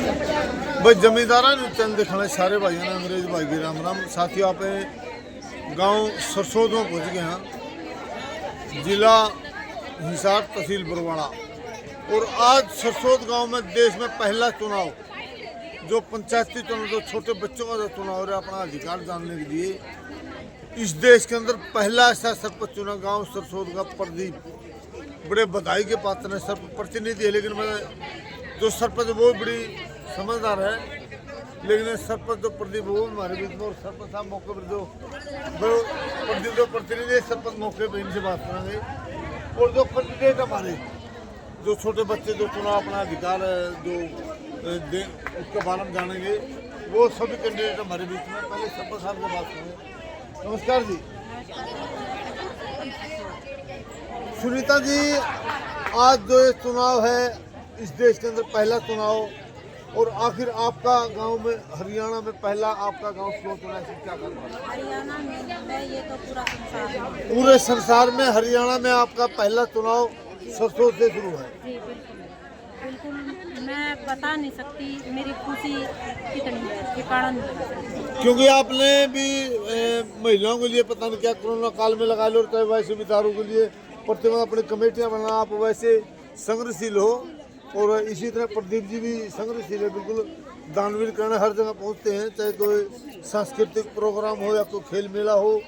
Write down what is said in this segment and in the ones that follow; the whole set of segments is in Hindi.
भाई जमींदारा ने चंद दिखाने सारे भाइयों ने अंग्रेज भाई की राम राम। साथियों आप गांव सरसोद में पहुंच गए हैं, जिला हिसार तहसील बरवाड़ा। और आज सरसोद गांव में देश में पहला चुनाव, जो पंचायती चुनाव, जो छोटे बच्चों का जो चुनाव है अपना अधिकार जानने के लिए, इस देश के अंदर पहला ऐसा सरपंच चुना गांव सरसोद का प्रदीप। बड़े बधाई के पात्र हैं। सर प्रतिनिधि है, लेकिन मैं जो सरपंच वो बड़ी समझदार है, लेकिन सरपंच जो प्रदीप वो हमारे बीच में, और सरपंच साहब मौके पर जो प्रदीप जो प्रतिनिधि सरपंच मौके पर इनसे बात करेंगे। और जो कैंडिडेट हमारे जो छोटे बच्चे जो चुनाव अपना अधिकार जो उसके बारे में जानेंगे, वो सभी कैंडिडेट हमारे बीच में। पहले सरपंच साहब से बात करेंगे। नमस्कार जी। सुनीता जी, आज जो ये चुनाव है इस देश के अंदर पहला चुनाव, और आखिर आपका गांव में हरियाणा में पहला आपका गांव क्यों चुना है, क्या करना है? हरियाणा में ये तो पूरा संसार है। पूरे संसार में हरियाणा में आपका पहला चुनाव सरसों से शुरू है। जी बिल्कुल बिल्कुल, मैं बता नहीं सकती मेरी खुशी कितनी है, ठिकाना नहीं बता सकती। क्योंकि आपने भी महिलाओं के लिए पता नहीं क्या कोरोना काल में लगा लो, चाहे वैसे विचारों के लिए प्रतिमा अपनी कमेटियां बनाना, आप वैसे संघर्षशील हो। और इसी तरह प्रदीप जी भी संघर्षशील है, बिल्कुल दानवीर करने हर जगह पहुंचते हैं, चाहे कोई सांस्कृतिक प्रोग्राम हो या कोई खेल मेला हो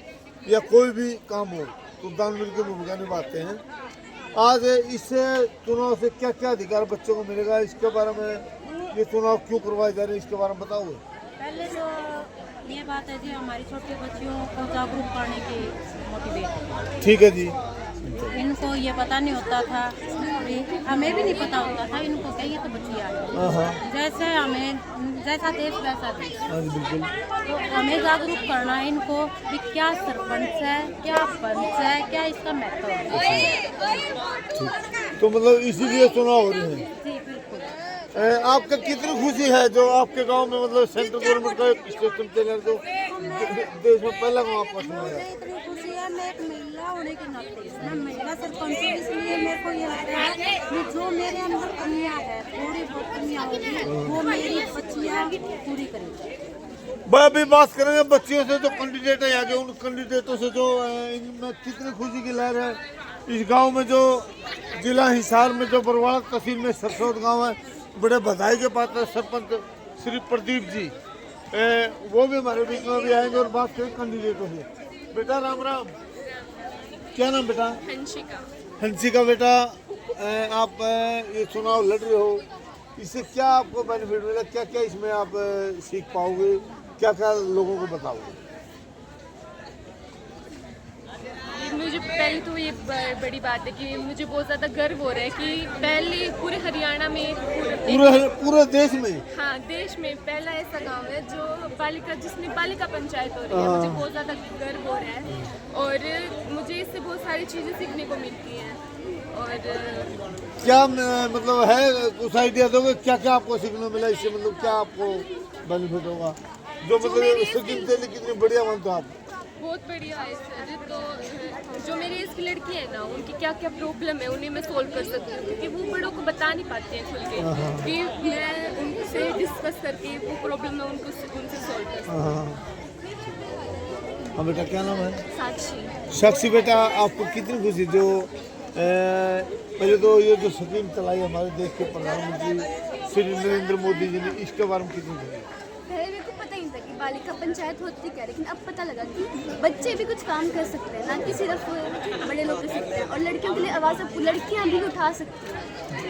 या कोई भी काम हो, तो दानवीर की भूमिका निभाते हैं। आज इस चुनाव से क्या क्या अधिकार बच्चों को मिलेगा, इसके बारे में, ये चुनाव क्यों करवाए जा रहे हैं, इसके बारे में बताओगे? पहले तो ये बात है जी, हमारी छोटे बच्चियों को जागरूक करने की मोटिवेट। ठीक है जी। इनको ये पता नहीं होता था, हमें भी नहीं पता होता था, इनको कहिए तो बच्चियाँ जैसे हमें जैसा देश वैसा देश। बिल्कुल। तो हमें जागरूक करना है इनको कि क्या सरपंच है, क्या पंच है, क्या इसका महत्व है। तो मतलब इसीलिए चुनाव हो रहे हैं। जी बिल्कुल। आपका कितनी खुशी है जो आपके गांव में मतलब सेंट्रल गवर्नमेंट का एक सिस्टम चल रहा है, जो देश में पहला गांव आपका चुना है? इतनी खुशी है, मैं एक महिला होने के नाते, मैं महिला सरपंच हूँ, इसलिए मेरे को ये लगता है कि जो मेरे अंदर कमियाँ है, थोड़ी बहुत कमियाँ होगी, वो मेरी बच्चियाँ पूरी करेंगी। भाई अभी बात करेंगे बच्चियों से, जो कैंडिडेट है आगे, उन कैंडिडेटों से जो इनमें कितनी खुशी की लहर है। इस गांव में जो जिला हिसार में जो बरवाड़ा तहसील में सरसोद गांव है, बड़े बधाई के पात्र सरपंच श्री प्रदीप जी, वो भी हमारे बीच में भी आएंगे और बात करें कैंडिडेटों से। बेटा राम राम, क्या नाम बेटा? हंसिका। हंसिका बेटा, आप ये चुनाव लड़ रहे हो, इससे क्या आपको बेनिफिट मिला, क्या क्या इसमें आप सीख पाओगे, क्या क्या लोगों को बताओगे? मुझे पहले तो ये बड़ी बात है कि मुझे बहुत ज़्यादा गर्व हो रहा है कि पहले पूरे हरियाणा में, पूरे देश में, हाँ देश में पहला ऐसा गांव है जो बालिका, जिसमें बालिका पंचायत हो रही है। मुझे बहुत ज़्यादा गर्व हो रहा है और मुझे इससे बहुत सारी चीज़ें सीखने को मिलती हैं। और क्या मतलब है, कुछ आइडिया दोगे क्या क्या आपको सीखने मिला इससे, मतलब क्या आपको बेनिफिट होगा, जो मतलब स्कीम चली कितनी बढ़िया मानते हो आप? बहुत बढ़िया है सर। तो जो मेरी इसकी लड़की है ना, उनकी क्या क्या प्रॉब्लम है उन्हें मैं सोल्व कर सकती हूँ, क्योंकि वो बड़ों को बता नहीं पाते हैं खुल के, कि मैं उनसे डिस्कस करके वो प्रॉब्लम है उनको उनसे सोल्व कर सकती हूँ। हाँ बेटा, क्या नाम है? साक्षी। साक्षी बेटा, आपको कितनी खुशी जो पहले तो ये जो स्कीम चलाई हमारे देश के प्रधानमंत्री श्री नरेंद्र मोदी जी ने, इसके बारे में कितनी खुशी? पहले मेरे को पता ही नहीं था कि बालिका पंचायत होती क्या, लेकिन अब पता लगा कि बच्चे भी कुछ काम कर सकते हैं, ना कि सिर्फ बड़े लोग कर सकते हैं, और लड़कियों के लिए आवाज़ लड़कियां भी उठा सकती हैं।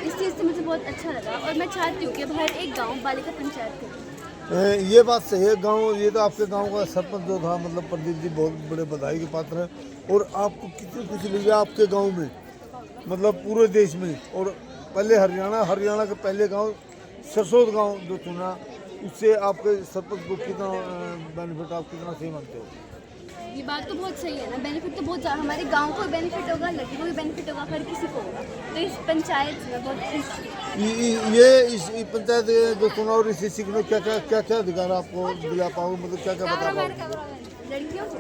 इस चीज़ से मुझे बहुत अच्छा लगा और मैं चाहती हूँ कि अब हर एक गाँव बालिका पंचायत करे। ये बात सही है। गांव, ये तो आपके गांव का सरपंच जो था मतलब प्रदीप जी, बहुत बड़े बधाई के पात्र हैं। और आपको कितनी खुशी लगी आपके गाँव में, मतलब पूरे देश में, और पहले हरियाणा के पहले गाँव सरसोद गाँव जो चुना, उससे आपके सरपंच को कितना बेनिफिट, आप कितना सही मानते हो? ये बात तो बहुत सही है ना, बेनिफिट तो बहुत ज़्यादा, हमारे गांव को बेनिफिट होगा, लड़की को भी बेनिफिट होगा, हर किसी को होगा। तो इस पंचायत में बहुत खुश हूँ। ये इस पंचायत जो चुनाव इसी सीखने क्या क्या अधिकार आपको दिला पाओगे, मतलब क्या क्या बता पाओगे? लड़कियों को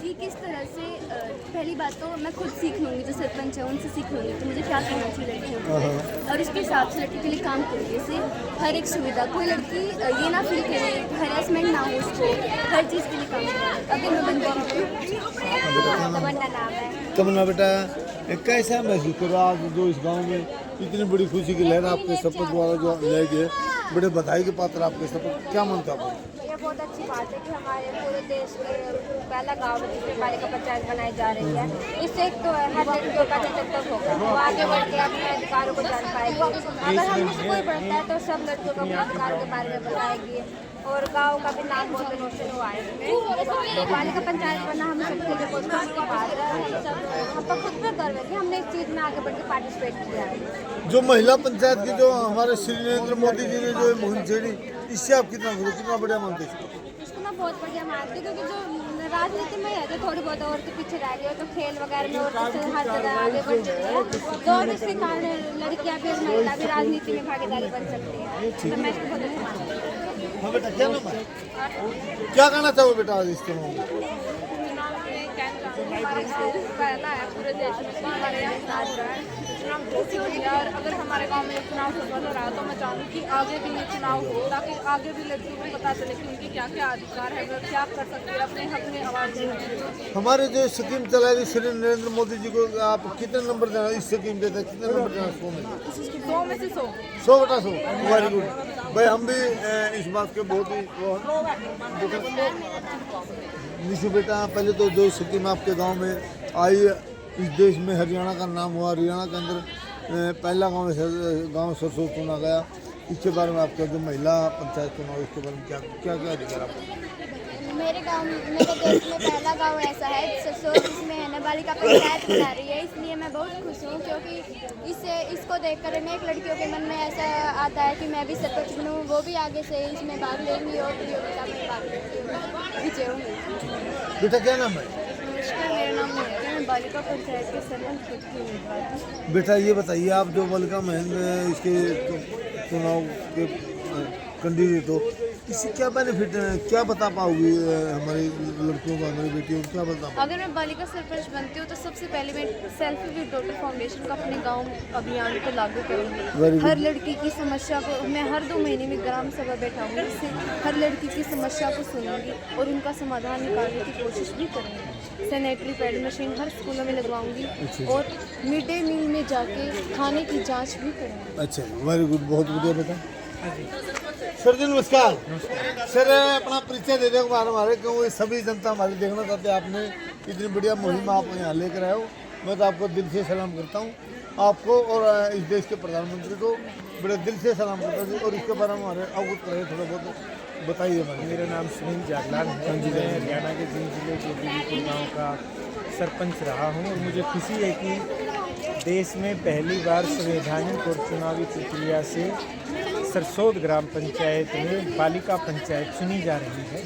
ठीक किस तरह से पहली बात तो मैं खुद सीख लूँगी, जो सरपंच है उनसे सीख लूँगी कि मुझे क्या करना चाहिए लड़कियों को, और उसके हिसाब से लड़की के लिए काम करूँगी। जैसे हर एक सुविधा, कोई लड़की ये ना फील करे कि हरासमेंट ना हो उसको, हर चीज़ के लिए काम करूँगी। अगर मैं तमन्ना नाम है। तमन्ना बेटा, कैसा महसूस करो आज जो इस गांव में इतनी बड़ी खुशी की लहर आपके शपथ द्वारा जो ले गए, बड़े बधाई के पात्र आपके शपथ, क्या मानते आप? ये बहुत अच्छी बात है कि हमारे पूरे देश के पहला गाँव जिसमें बालिका पंचायत बनाई जा रही है। इससे एक तो हर लड़कियों का सशक्त होगा, वो आगे बढ़ के अपने अधिकारों को जान पाएगी। अगर हम स्कूल पढ़ता है तो सब लड़कियों को अपने अधिकार के बारे में बताएगी और गांव का भी नाम बहुत रोशन हुआ है इसमें। बालिका पंचायत बनना हम सबके लिए बहुत खुशी की बात है। हम पर खुद पे गर्व है कि हमने इस चीज़ में आगे बढ़ के पार्टिसिपेट किया है। जो महिला पंचायत की जो हमारे श्री नरेंद्र मोदी जी ने जो मुहिम छेड़ी, इससे आप कितना बढ़िया मानते हैं? इसको मैं बहुत बढ़िया मानती हूँ, क्योंकि जो राजनीति में है जो थोड़ी बहुत औरतें पीछे रह गई है, तो खेल वगैरह में औरतें हर जगह आगे बढ़ चुकी है, तो और इसके कारण लड़कियाँ भी और महिला भी राजनीति में भागीदारी बन सकती है। तो मैं इसको बहुत अच्छा मानती हूँ। हाँ बेटा, क्या नाम है? क्या कहना चाहो बेटा आज इस चुनाव में? पहला है पूरे देश में, हमारे यहाँ साथ है चुनाव खुशी हो गया। और अगर हमारे गांव में चुनाव सफल हो रहा है तो मैं चाहूँगी कि आगे भी ये चुनाव हो, ताकि आगे भी लड़कियों को पता चले कि उनकी क्या क्या अधिकार है, वो क्या कर सकते हैं, अपने हक में आवाज़ दें। हमारे जो स्कीम चलाई श्री नरेंद्र मोदी जी को आप कितने नंबर देना इस स्कीम देते हैं? कितने नंबर देना? 100 में 100 में से 100। 100 बटा 100। वेरी गुड भाई, हम भी इस बात के बहुत ही वो हैं। निशु बेटा, पहले तो जो स्कीम आपके गांव में आई, इस देश में हरियाणा का नाम हुआ, हरियाणा के अंदर पहला गांव सरसों चुना गया, इसके बारे में आपका जो महिला पंचायत चुनाव, इसके बारे में क्या क्या क्या अधिकार आपको? मेरे गांव, मेरे देश में पहला गांव ऐसा है सरसों जिसमें है ना बालिका पंचायत बना रही है, इसलिए मैं बहुत खुश हूँ, क्योंकि इसको देखकर अनेक लड़कियों के मन में ऐसा आता है कि मैं भी सरपंच बनूँ, वो भी आगे से इसमें भाग लेंगी और प्रतियोगिता में भाग लेंगी, विजय होंगी। बेटा क्या नाम है? नमस्कार, मेरा नाम मोहित है, मैं बालिका पंचायत के सरपंच पद की उम्मीदवार हूँ। बेटा ये बताइए, आप जो बालिका महेंद्र इसके चुनाव के कैंडिडेट हो, इससे क्या बेनिफिट है, क्या बता पाओगी हमारी लड़कियों को, हमारी बेटियों को क्या बता पाओगे? अगर मैं बालिका सरपंच बनती हूँ तो सबसे पहले मैं सेल्फी विद डॉटर फाउंडेशन का अपने गांव अभियान को लागू Very करूँगी। good. हर लड़की की समस्या को मैं हर 2 महीने में ग्राम सभा बैठाऊंगी, इससे हर लड़की की समस्या को सुनूंगी और उनका समाधान निकालने की कोशिश भी करूँगी। सैनिटरी पैड मशीन हर स्कूलों में लगवाऊंगी और मिड डे मील में जाके खाने की जाँच भी करूँगी। अच्छा, वेरी गुड, बहुत बढ़िया बेटा। सर जी नमस्कार। सर अपना परिचय दे दो हमारे, क्योंकि सभी जनता हमारी देखना चाहते हैं, आपने इतनी बढ़िया मुहिम आप यहाँ लेकर आए हो, मैं तो आपको दिल से सलाम करता हूँ, आपको और इस देश के प्रधानमंत्री को बड़े दिल से सलाम करता हूँ। और इसके बारे में हमारे अवगत करें, थोड़ा बहुत बताइए हमारे। मेरा नाम सुनील जागलान है, मैं हरियाणा के जींद जिले के बीबीपुर गाँव का सरपंच रहा हूँ और मुझे खुशी है कि देश में पहली बार संवैधानिक और चुनावी प्रक्रिया से सरसोद ग्राम पंचायत में बालिका पंचायत चुनी जा रही है।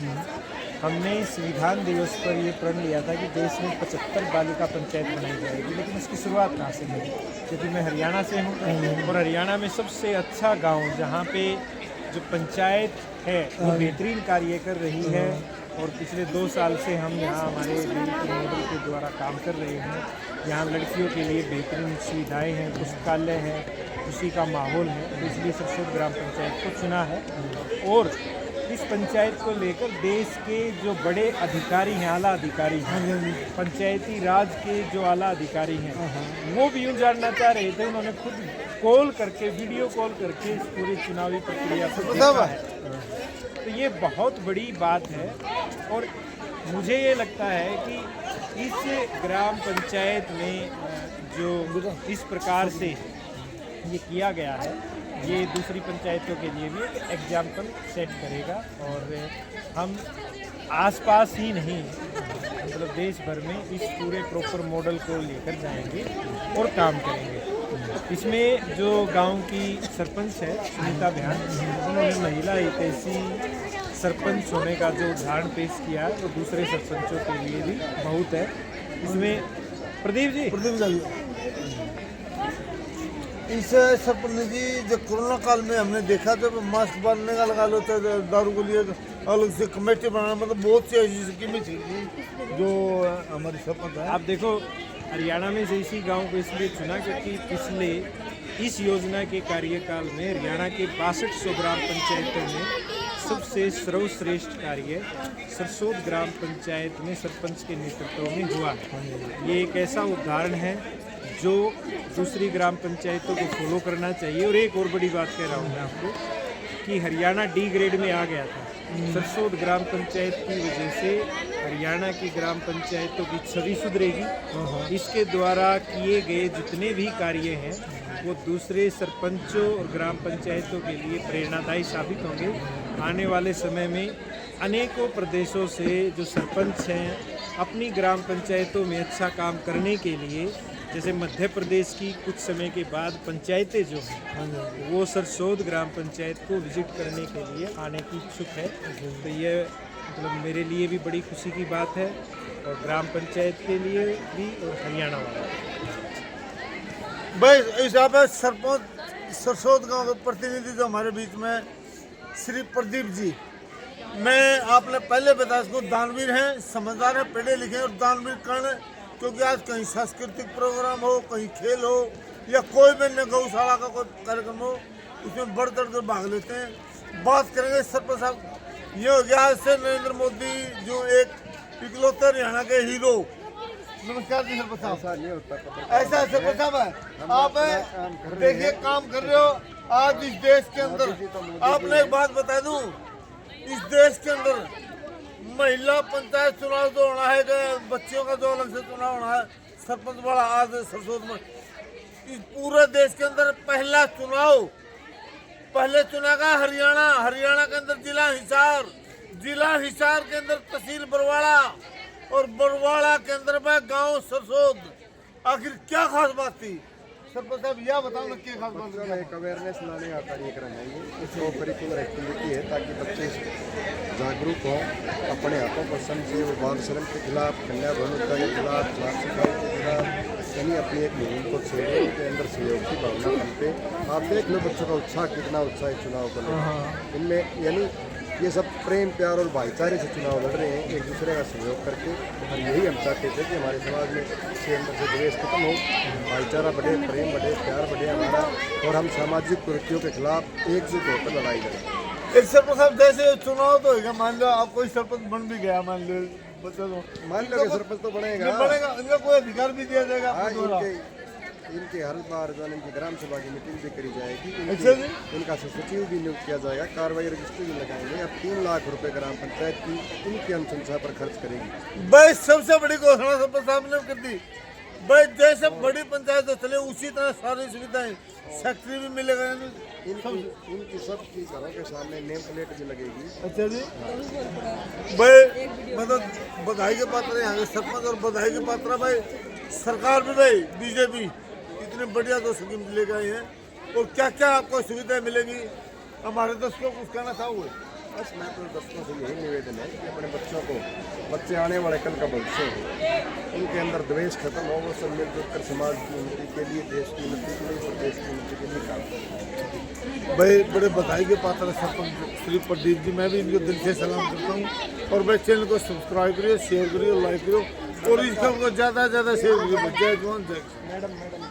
हमने संविधान दिवस पर ये प्रण लिया था कि देश में 75 बालिका पंचायत बनाई जाएगी, लेकिन उसकी शुरुआत कहाँ से हुई, क्योंकि मैं हरियाणा से हूँ और हरियाणा में सबसे अच्छा गांव जहाँ पे जो पंचायत है वो बेहतरीन कार्य कर रही है और पिछले 2 साल से हम यहाँ हमारे बीबीपुर मॉडल के द्वारा काम कर रहे हैं। यहाँ लड़कियों के लिए बेहतरीन सुविधाएं हैं, पुस्तकालय है, खुशी का माहौल है, तो इसलिए सरसोद ग्राम पंचायत को चुना है। और इस पंचायत को लेकर देश के जो बड़े अधिकारी हैं, आला अधिकारी हैं, पंचायती राज के जो आला अधिकारी हैं, वो भी यूँ जानना चाह रहे थे। उन्होंने खुद कॉल करके, वीडियो कॉल करके इस पूरी चुनावी प्रक्रिया को देखा है। तो ये बहुत बड़ी बात है और मुझे ये लगता है कि इस ग्राम पंचायत में जो इस प्रकार से ये किया गया है, ये दूसरी पंचायतों के लिए भी एक एग्जाम्पल सेट करेगा। और हम आसपास ही नहीं, मतलब देश भर में इस पूरे प्रॉपर मॉडल को लेकर जाएंगे और काम करेंगे। इसमें जो गांव की सरपंच है सुनीता बयान, उन्होंने महिला हितैषी सरपंच होने का जो उदाहरण पेश किया है वो दूसरे सरपंचों के लिए भी बहुत है। इसमें प्रदीप जी इस सरपंच जी, जो कोरोना काल में हमने देखा जब मास्क बांधने का लगा लो तो दारू को लिए अलग से कमेटी बनाना, मतलब बहुत सी ऐसी स्कीमें चाहिए जो हमारी सरपंच है। आप देखो हरियाणा में जैसी गांव को इसलिए चुना क्योंकि पिछले इस योजना के कार्यकाल में हरियाणा के 6200 ग्राम पंचायतों में सबसे सर्वश्रेष्ठ कार्य सरसोद ग्राम पंचायत में सरपंच के नेतृत्व में हुआ है। ये एक ऐसा उदाहरण है जो दूसरी ग्राम पंचायतों को फॉलो करना चाहिए। और एक और बड़ी बात कह रहा हूँ मैं आपको कि हरियाणा डी ग्रेड में आ गया था। सरसोद ग्राम पंचायत की वजह से हरियाणा की ग्राम पंचायतों की छवि सुधरेगी। इसके द्वारा किए गए जितने भी कार्य हैं वो दूसरे सरपंचों और ग्राम पंचायतों के लिए प्रेरणादायी साबित होंगे। आने वाले समय में अनेकों प्रदेशों से जो सरपंच हैं अपनी ग्राम पंचायतों में अच्छा काम करने के लिए, जैसे मध्य प्रदेश की कुछ समय के बाद पंचायतें जो हैं वो सरसोद ग्राम पंचायत को विजिट करने के लिए आने की इच्छुक है। तो ये मतलब मेरे लिए भी बड़ी खुशी की बात है और ग्राम पंचायत के लिए भी और हरियाणा वाला भाई इस यहाँ पे सरपंच सरसोद गांव के प्रतिनिधि जो हमारे बीच में श्री प्रदीप जी, मैं आपने पहले बताया इसको दानवीर हैं, समझदार हैं, पढ़े लिखे हैं और दानवीर कर्ण, क्योंकि आज कहीं सांस्कृतिक प्रोग्राम हो, कहीं खेल हो या कोई भी न गौशाला का कोई कार्यक्रम हो उसमें बढ़ चढ़ कर भाग लेते हैं। बात करेंगे सरपंच साहब, ये हो गया आज से नरेंद्र मोदी जो एक इकलौते हरियाणा के हीरो। नमस्कार जी सरपंच साहब। ऐसा सरपंच साहब है, आप देखिए काम कर रहे हो आज इस देश के अंदर। आपने एक बात बता दूं, इस देश के अंदर महिला पंचायत चुनाव जो होना है, बच्चियों का जो अलग से चुनाव होना है, सरपंच वाला आज सरसोद में इस पूरे देश के अंदर पहला चुनाव पहले चुनेगा हरियाणा। हरियाणा के अंदर जिला हिसार के अंदर तहसील बरवाड़ा और बरवाड़ा के अंदर में गांव सरसोद। आखिर क्या खास बात थी सरपंच साहब, यह बताओ ना क्या खास बात है? एक अवेयरनेस लाने का कार्यक्रम है ये, इसको करिकुलर एक्टिविटी है ताकि बच्चे जागरूक हों, अपने हाथों को समझे, वो बाल श्रम के खिलाफ, कन्या भ्रूणहत्या के खिलाफ, साफ सफाई के खिलाफ यानी अपनी एक मुहिम को छेड़े, उनके अंदर सहयोग की भावना पनपे। आप देख लो बच्चों का उत्साह कितना उत्साह है चुनाव को लेकर। इनमें यानी ये सब प्रेम प्यार और भाईचारे से चुनाव लड़ रहे हैं, एक दूसरे का सहयोग करके। और यही हम चाहते थे कि हमारे समाज में इसके अंदर से द्वेष खत्म हो, भाईचारा बढ़े, प्रेम बढ़े, प्यार बढ़े हमारा, और हम सामाजिक कुरीतियों के खिलाफ एकजुट होकर लड़ाई करें। एक सरपंच साहब जैसे चुनाव तो होगा, मान लो आप कोई सरपंच बन भी गया, मान लो बच्चा तो मान लो कि सरपंच तो बनेगा, इनका कोई अधिकार भी दिया जाएगा आपको द्वारा। इनके हर बार जो इनकी ग्राम सभा की मीटिंग भी करी जाएगी, अच्छा जी। इनका सचिव भी नियुक्त किया जाएगा, कार्रवाई रजिस्टर भी लगाएंगे। अब 3 लाख रुपए ग्राम पंचायत की इनकी अनुशंसा पर खर्च करेगी। भाई सबसे बड़ी घोषणा सरपंच साहब ने कर दी। भाई जैसे बड़ी पंचायत तो चले उसी तरह सारी सुविधाएं, सेक्रेटरी भी मिलेगा इनकी सबकी घरों के सामने नेम प्लेट भी लगेगी। अच्छा जी। भाई मतलब बधाई के पात्र यहाँ के सरपंच और बधाई के पात्र भाई सरकार भी, भाई बीजेपी इतने बढ़िया तो स्कीम लेकर आई है। और क्या क्या आपको सुविधाएं मिलेगी हमारे दर्शकों को कुछ कहना चाहोगे? बस मैं तो दर्शकों से यही निवेदन है कि अपने बच्चों को, बच्चे आने वाले कल का भविष्य है, उनके अंदर द्वेष खत्म हो, वो सब मिलजुल कर समाज की उन्नति के लिए, देश की उन्नति के लिए और देश की उन्नति के लिए काम करें। भाई बड़े बधाई के पात्र सरपंच श्री प्रदीप जी, मैं भी इनको दिल से सलाम करता हूँ। और भाई चैनल को सब्सक्राइब करिए, शेयर करिए, लाइक करिए और इसको ज़्यादा से ज़्यादा शेयर करिए। जय जवान जय।